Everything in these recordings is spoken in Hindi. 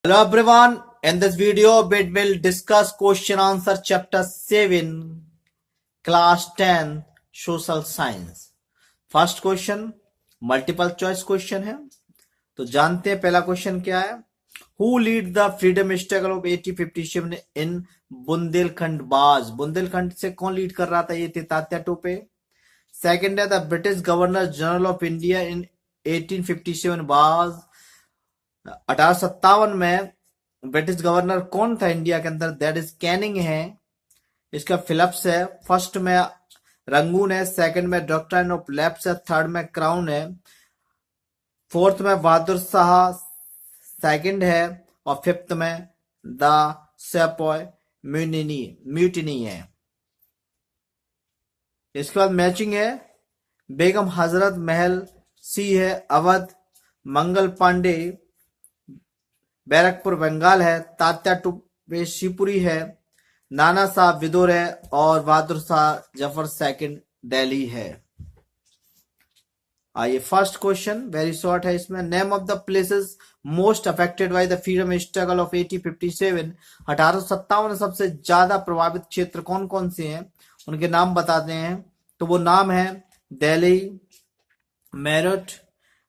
Hello everyone, in this video we will discuss question answer chapter 7 class 10 social science. First question multiple choice question है, तो जानते हैं पहला क्वेश्चन क्या है। Who lead the freedom struggle of 1857 इन बुंदेलखंड बाज। बुंदेलखंड से कौन लीड कर रहा था, ये थे तात्या टोपे। सेकंड है the British governor general of India in 1857 बाज। 1857 में ब्रिटिश गवर्नर कौन था इंडिया के अंदर, दैट इज कैनिंग है। इसका फिलिप्स है। फर्स्ट में रंगून है, सेकंड में डॉक्ट्राइन ऑफ लैप्स है, थर्ड में क्राउन है, फोर्थ में बहादुर शाह सेकंड है और फिफ्थ में द सेपॉय म्यूटिनी है। इसके बाद मैचिंग है, बेगम हजरत महल सी है, अवध मंगल पांडे बैरकपुर बंगाल है, तात्या टोपे शिवपुरी है, नाना साहब विदुर है और बहादुर शाह जफर सेकंड दिल्ली है। आइए फर्स्ट क्वेश्चन वेरी शॉर्ट है इसमें। Name of the places most affected by the freedom struggle of 1857। 1857 सबसे ज्यादा प्रभावित क्षेत्र कौन कौन से हैं, उनके नाम बताते हैं। तो वो नाम है Delhi, Meerut,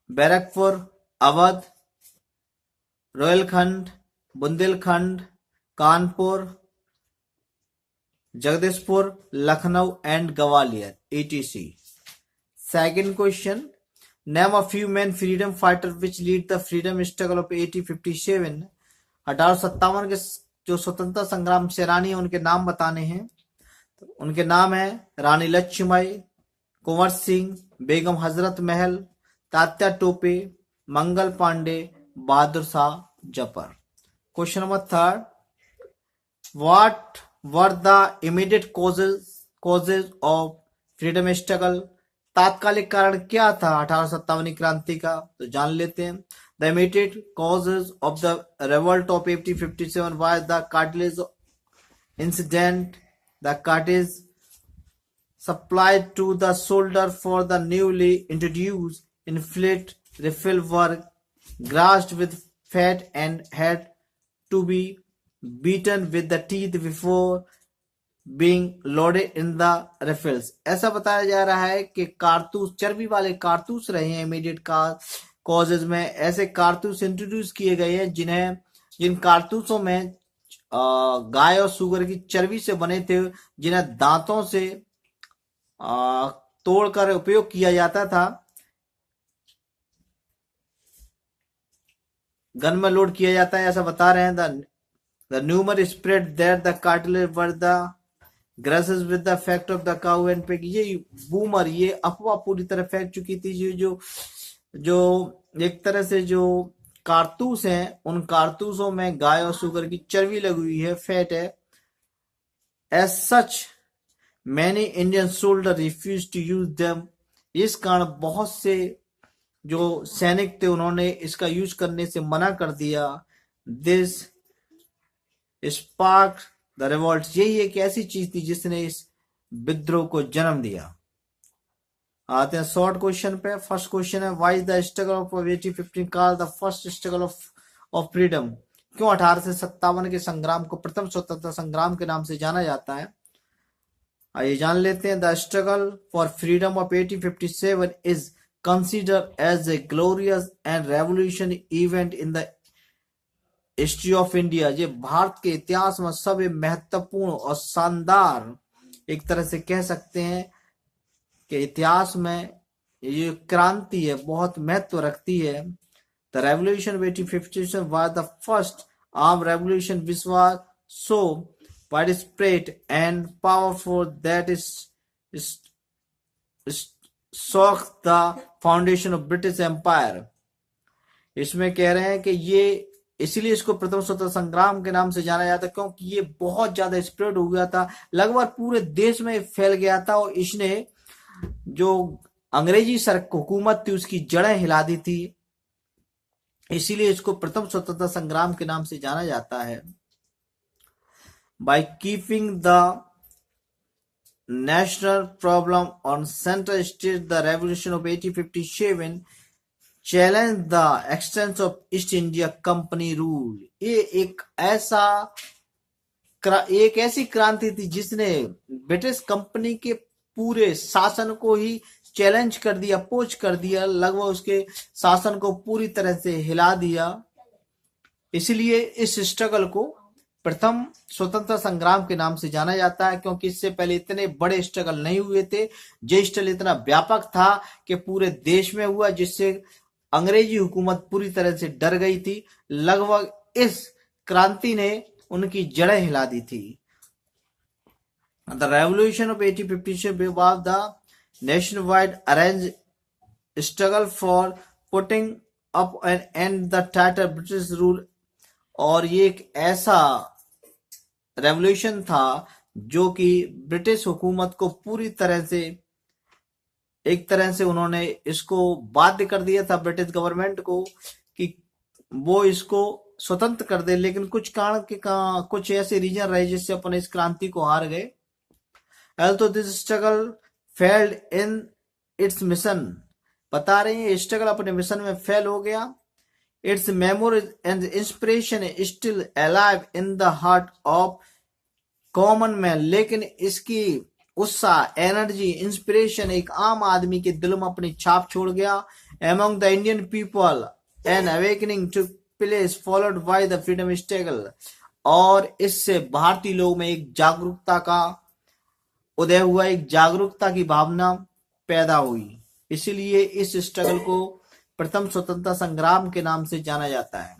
Barrackpore, Awadh, Rohilkhand, Bundelkhand, Kanpur, Jagdishpur, Lucknow and Gwalior etc. Second question, name of few main freedom fighter which lead the freedom struggle of 1857। 1857 के जो स्वतंत्रता संग्राम सेनानी है उनके नाम बताने हैं। तो उनके नाम है रानी Lakshmibai, Kunwar Singh, Begum Hazrat Mahal, Tatya Tope, Mangal Pandey, Bahadur Shah Zafar. Question number third, what were the immediate causes of freedom struggle. तात्कालिक कारण क्या था 1857 क्रांति का, तो जान लेते हैं। The immediate causes of the revolt of 1857 was the cartilage incident. The cartilage supplied to the soldier for the newly introduced inflated rifle were grassed with fat and had to be beaten with the teeth before being loaded in the rifles। ऐसा बताया जा रहा है कि कारतूस, चर्बी वाले कारतूस रहे हैं इमीडिएट कॉजेज में। ऐसे कारतूस इंट्रोड्यूस किए गए हैं जिन कारतूसों में गाय और सुगर की चर्बी से बने थे, जिन्हें दांतों से तोड़कर उपयोग किया जाता था, गन में लोड किया जाता है, ऐसा बता रहे हैं। The न्यूमर spread that the cartilage were the graces with the fact of the cow and pig. ये बूमर, ये अफवाह पूरी तरह फैल चुकी थी। जो एक तरह से जो कारतूस हैं, उन कारतूसों में गाय और सुगर की चर्बी लगी हुई है, फैट है। As such many Indian soldier refuse to use them. इस कारण बहुत से जो सैनिक थे उन्होंने इसका यूज करने से मना कर दिया। This spark the revolt. यही एक ऐसी चीज थी जिसने इस विद्रोह को जन्म दिया। आते हैं शॉर्ट क्वेश्चन पे। फर्स्ट क्वेश्चन है, why is the struggle of 1815 called the first struggle of freedom. क्यों 1857 के संग्राम को प्रथम स्वतंत्रता संग्राम के नाम से जाना जाता है, आइए जान लेते हैं। The struggle for freedom of 1857 is considered as a glorious and revolution event in the history of India. ये भारत के इतिहास में सबसे महत्वपूर्ण और शानदार, एक तरह से कह सकते हैं कि इतिहास में ये क्रांति है, बहुत महत्व रखती है। The revolution of 1857 was the first arm revolution which was so widespread and powerful that is shocked the foundation of British Empire। इसमें कह रहे हैं कि ये इसीलिए इसको प्रथम स्वतंत्रता संग्राम के नाम से जाना जाता है क्योंकि ये बहुत ज्यादा स्प्रेड हो गया था, लगभग पूरे देश में फैल गया था और इसने जो अंग्रेजी हुकूमत थी उसकी जड़ें हिला दी थी। इसीलिए इसको प्रथम स्वतंत्रता संग्राम के नाम से जाना जाता है। By keeping the national problem on center stage, the revolution of 1857 challenge the expanse of east India company rule. ये एक ऐसी क्रांति थी जिसने ब्रिटिश कंपनी के पूरे शासन को ही चैलेंज कर दिया, अपोज कर दिया, लगभग उसके शासन को पूरी तरह से हिला दिया। इसलिए इस स्ट्रगल को प्रथम स्वतंत्रता संग्राम के नाम से जाना जाता है, क्योंकि इससे पहले इतने बड़े स्ट्रगल नहीं हुए थे। ये स्ट्रगल इतना व्यापक था कि पूरे देश में हुआ, जिससे अंग्रेजी हुकूमत पूरी तरह से डर गई थी। लगभग इस क्रांति ने उनकी जड़ें हिला दी थी। The revolution of 1857 was the nationwide arranged struggle for putting up an end the tighter British rule। और ये एक ऐसा रेवोल्यूशन था जो कि ब्रिटिश हुकूमत को पूरी तरह से, एक तरह से उन्होंने इसको बाध्य कर दिया था ब्रिटिश गवर्नमेंट को कि वो इसको स्वतंत्र कर दे। लेकिन कुछ कारण के कुछ ऐसे रीजन रहे जिससे अपन इस क्रांति को हार गए। Although this struggle failed in its mission, बता रहे हैं स्ट्रगल अपने मिशन में फेल हो गया। Its memories and inspiration is still alive in the heart of common man। लेकिन इसकी उत्साह, एनर्जी, इंस्पिरेशन एक आम आदमी के दिल में अपनी छाप छोड़ गया। Among the Indian people an awakening took place followed by the freedom struggle। और इससे भारतीय लोग में एक जागरूकता का उदय हुआ, एक जागरूकता की भावना पैदा हुई। इसलिए इस स्ट्रगल को प्रथम स्वतंत्रता संग्राम के नाम से जाना जाता है।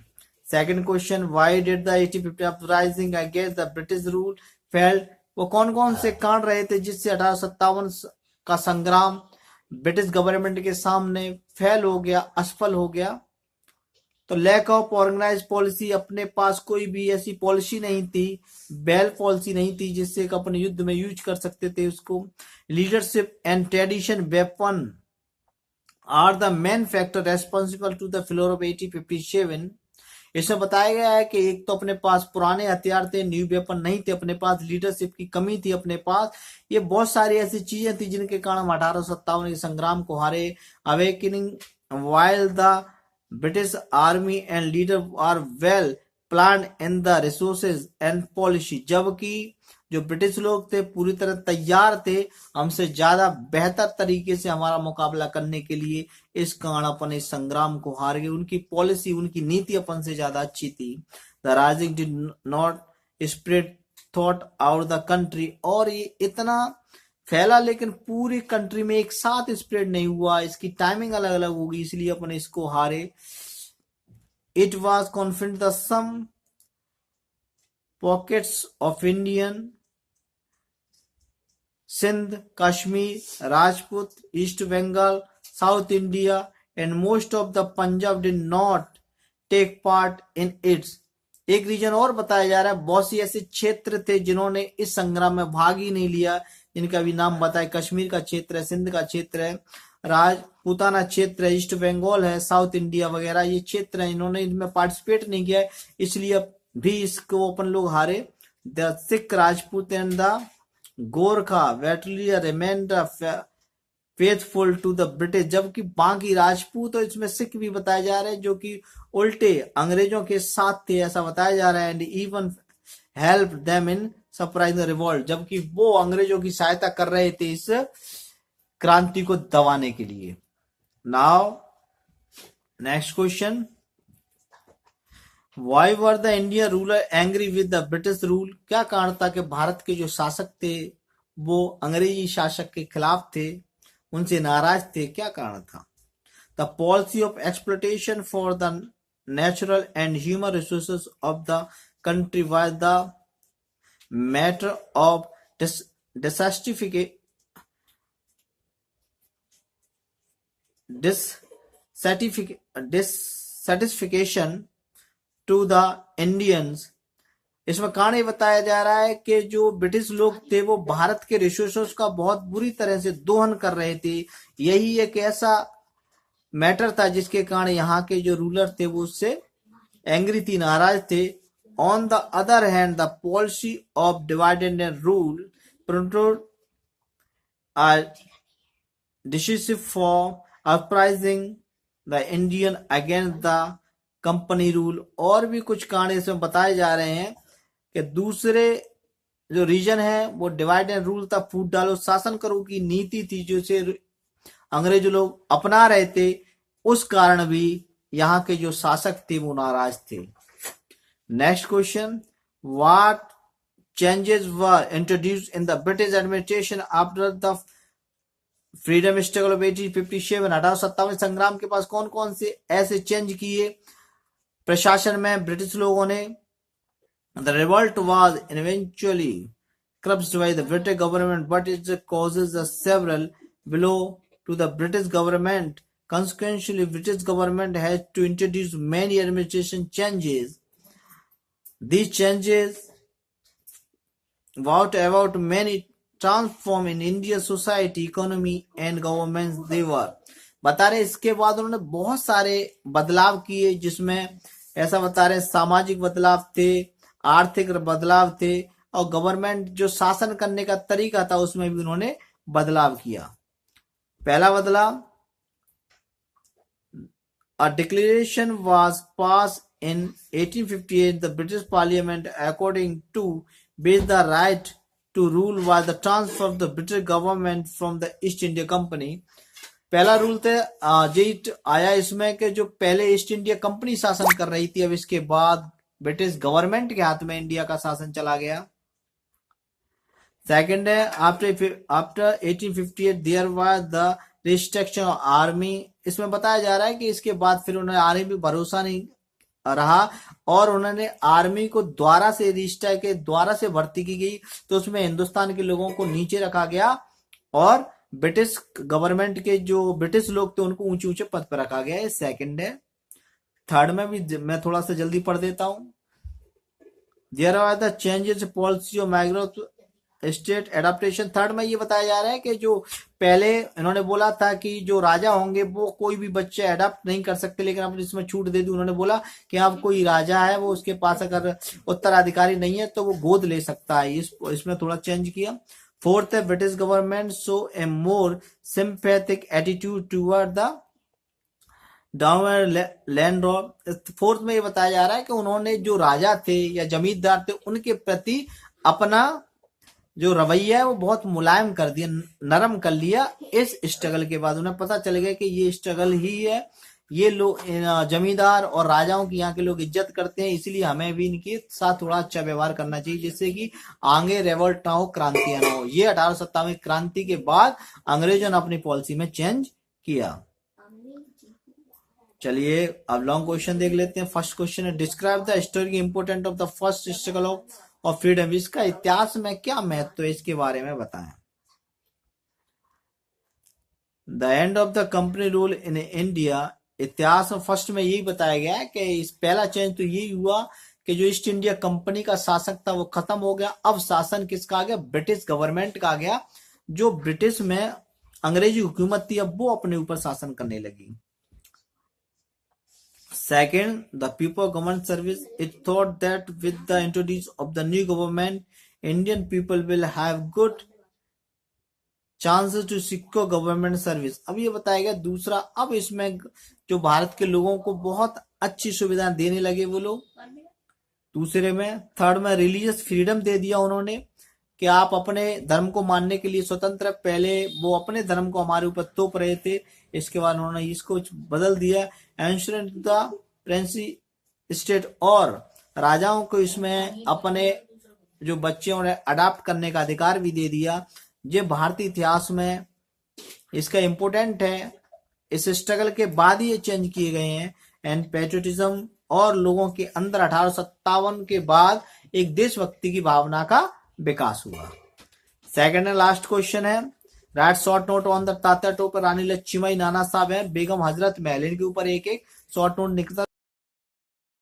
Second question, why did the 1850 uprising against the British rule failed. वो कौन कौन से कारण रहे थे जिससे 1857 का संग्राम ब्रिटिश गवर्नमेंट के सामने फेल हो गया, असफल हो गया। तो लैक ऑफ ऑर्गेनाइज पॉलिसी, अपने पास कोई भी ऐसी पॉलिसी नहीं थी, बेल पॉलिसी नहीं थी जिससे अपने युद्ध में यूज कर सकते थे उसको। Leadership and tradition weapon are the main factor responsible to the failure of 1857। इसमें बताया गया है कि एक तो अपने पास पुराने हथियार थे, न्यू वेपन नहीं थे, अपने पास लीडरशिप की कमी थी अपने पास। ये बहुत सारी ऐसी चीजें थी जिनके कारण हम 1857 के संग्राम को हारे। Awakening while the British army and leader are well planned in the resources and policy। जबकि जो ब्रिटिश लोग थे पूरी तरह तैयार थे हमसे ज्यादा बेहतर तरीके से हमारा मुकाबला करने के लिए। इस कारण अपन इस संग्राम को हार गए। उनकी पॉलिसी, उनकी नीति अपन से ज्यादा अच्छी थी। The rising did not spread thought out the country. और ये इतना फैला लेकिन पूरी कंट्री में एक साथ स्प्रेड नहीं हुआ, इसकी टाइमिंग अलग अलग होगी, इसलिए अपन इसको हारे। It was confident the some pockets of Indian Sindh, Kashmir, Rajput, east Bengal, south India and most of the Punjab did not take part in its. एक रीजन और बताया जा रहा है, बहुत सी ऐसे क्षेत्र थे जिन्होंने इस संग्राम में भाग ही नहीं लिया, जिनका भी नाम बताए। कश्मीर का क्षेत्र है, सिंध का क्षेत्र है, राजपूताना क्षेत्र है, ईस्ट बंगाल है, साउथ इंडिया वगैरह ये क्षेत्र है, इन्होंने इनमें पार्टिसिपेट नहीं किया, इसलिए भी इसको अपन लोग हारे। The Sikh, Rajput and the Gorkha वेटलियर remain faithful to the British. जबकि बाकी राजपूत और इसमें सिख भी बताए जा रहे हैं जो कि उल्टे अंग्रेजों के साथ थे, ऐसा बताया जा रहा है। And even help them in surprise revolt, जबकि वो अंग्रेजों की सहायता कर रहे थे इस क्रांति को दबाने के लिए। Now next question, why were the Indian ruler angry with the British rule. क्या कारण था कि भारत के जो शासक थे वो अंग्रेजी शासक के खिलाफ थे, उनसे नाराज थे, क्या कारण था। The policy of exploitation for the natural and human resources of the country was the matter of dissatisfaction to the Indians. इसमें कारण ये बताया जा रहा है कि जो ब्रिटिश लोग थे वो भारत के रिसोर्सेस का बहुत बुरी तरह से दोहन कर रहे थे। यही एक ऐसा मैटर था जिसके कारण यहाँ के जो रूलर थे वो उससे एंग्री थी, नाराज थे। On the other hand the policy of divide and rule decisive for uprising the Indian against the company rule. और भी कुछ कारण इसमें बताए जा रहे हैं कि दूसरे जो रीजन है वो डिवाइड एंड रूल था, फूट डालो शासन करो की नीति थी जो से अंग्रेज लोग अपना रहे थे, उस कारण भी यहाँ के जो शासक थे वो नाराज थे। Next question, what changes were introduced in the British administration after the freedom struggle of 1857। 1857 संग्राम के पास कौन कौन से ऐसे चेंज किए प्रशासन में ब्रिटिश लोगों ने? The revolt was eventually crushed by the British government, but its causes are several below to the British government. Consequently, British government had to introduce many administration changes. These changes brought about many transform in Indian society, economy and governments they were. बता रहे इसके बाद उन्होंने बहुत सारे बदलाव किए, जिसमें ऐसा बता रहे सामाजिक बदलाव थे, आर्थिक बदलाव थे, और गवर्नमेंट जो शासन करने का तरीका था उसमें भी उन्होंने बदलाव किया। पहला बदलाव, a declaration was passed in 1858 the British Parliament according to which the right to rule was the transfer of the British government from the East India Company। पहला रूल थे जेट आया इसमें कि जो पहले ईस्ट इंडिया कंपनी शासन कर रही थी, अब इसके बाद ब्रिटिश गवर्नमेंट के हाथ में इंडिया का शासन चला गया। सेकंड है, after 1858 there was the restriction of army. इसमें बताया जा रहा है कि इसके बाद फिर उन्हें आर्मी पे भरोसा नहीं रहा और उन्होंने आर्मी को द्वारा से रजिस्टर के द्वारा से भर्ती की गई, तो उसमें हिंदुस्तान के लोगों को नीचे रखा गया और ब्रिटिश गवर्नमेंट के जो ब्रिटिश लोग थे उनको ऊंचे ऊंचे पद पर रखा गया। ये सेकंड है। थर्ड में भी मैं थोड़ा सा जल्दी पढ़ देता हूं। There are the changes policy of migrate state adaptation. Third में ये बताया जा रहा है कि जो पहले इन्होंने बोला था कि जो राजा होंगे वो कोई भी बच्चे एडाप्ट नहीं कर सकते, लेकिन अब इसमें छूट दे दी। उन्होंने बोला कि आप कोई राजा है वो उसके पास अगर उत्तराधिकारी नहीं है तो वो गोद ले सकता है। इसमें थोड़ा चेंज किया। फोर्थ है, British government so A more sympathetic attitude toward the down land Lord. Fourth में ये बताया जा रहा है कि उन्होंने जो राजा थे या जमींदार थे उनके प्रति अपना जो रवैया है वो बहुत मुलायम कर दिया, नरम कर लिया। इस स्ट्रगल के बाद उन्हें पता चल गया कि ये स्ट्रगल ही है, ये लोग जमींदार और राजाओं की यहाँ के लोग इज्जत करते हैं, इसलिए हमें भी इनके साथ थोड़ा अच्छा व्यवहार करना चाहिए जिससे कि आगे रेवोल्ट ना हो, क्रांतियां ना हो। ये 1857 क्रांति के बाद अंग्रेजों ने अपनी पॉलिसी में चेंज किया। चलिए अब लॉन्ग क्वेश्चन देख लेते हैं। फर्स्ट क्वेश्चन है, describe the historical important of the first struggle of freedom. इसका इतिहास में क्या महत्व है इसके बारे में बताएं। The end of the company rule in India. इतिहास में फर्स्ट में यही बताया गया है कि इस पहला चेंज तो यही हुआ कि जो ईस्ट इंडिया कंपनी का शासक था वो खत्म हो गया। अब शासन किसका आ गया? ब्रिटिश गवर्नमेंट का आ गया। जो ब्रिटिश में अंग्रेजी हुकूमत थी अब वो अपने ऊपर शासन करने लगी। Second, the people government service. It thought that with the introduction of the new government, Indian people will have good chances to secure government service। अब ये बताया गया दूसरा, अब इसमें जो भारत के लोगों को बहुत अच्छी सुविधाएं देने लगे वो लोग। दूसरे में, थर्ड में रिलीजियस फ्रीडम दे दिया उन्होंने कि आप अपने धर्म को मानने के लिए स्वतंत्र। पहले वो अपने धर्म को हमारे ऊपर थोप रहे थे, इसके बाद उन्होंने इसको बदल दिया। एंश्योरेंस द प्रिंसी स्टेट, और राजाओं को इसमें अपने जो बच्चे उन्हें अडॉप्ट करने का अधिकार भी दे दिया। ये भारतीय इतिहास में इसका इम्पोर्टेंट है। इस स्ट्रगल के बाद ही ये चेंज किए गए हैं। एंड पेट्रियटिज्म, और लोगों के अंदर 1857 के बाद एक देशभक्ति की भावना का विकास हुआ। सेकंड एंड लास्ट क्वेश्चन है, write short note on the Tatya Tope. Rani Lakshmibai, Nana Sahab है, बेगम हजरत महल, इनके ऊपर एक एक शॉर्ट नोट निकलता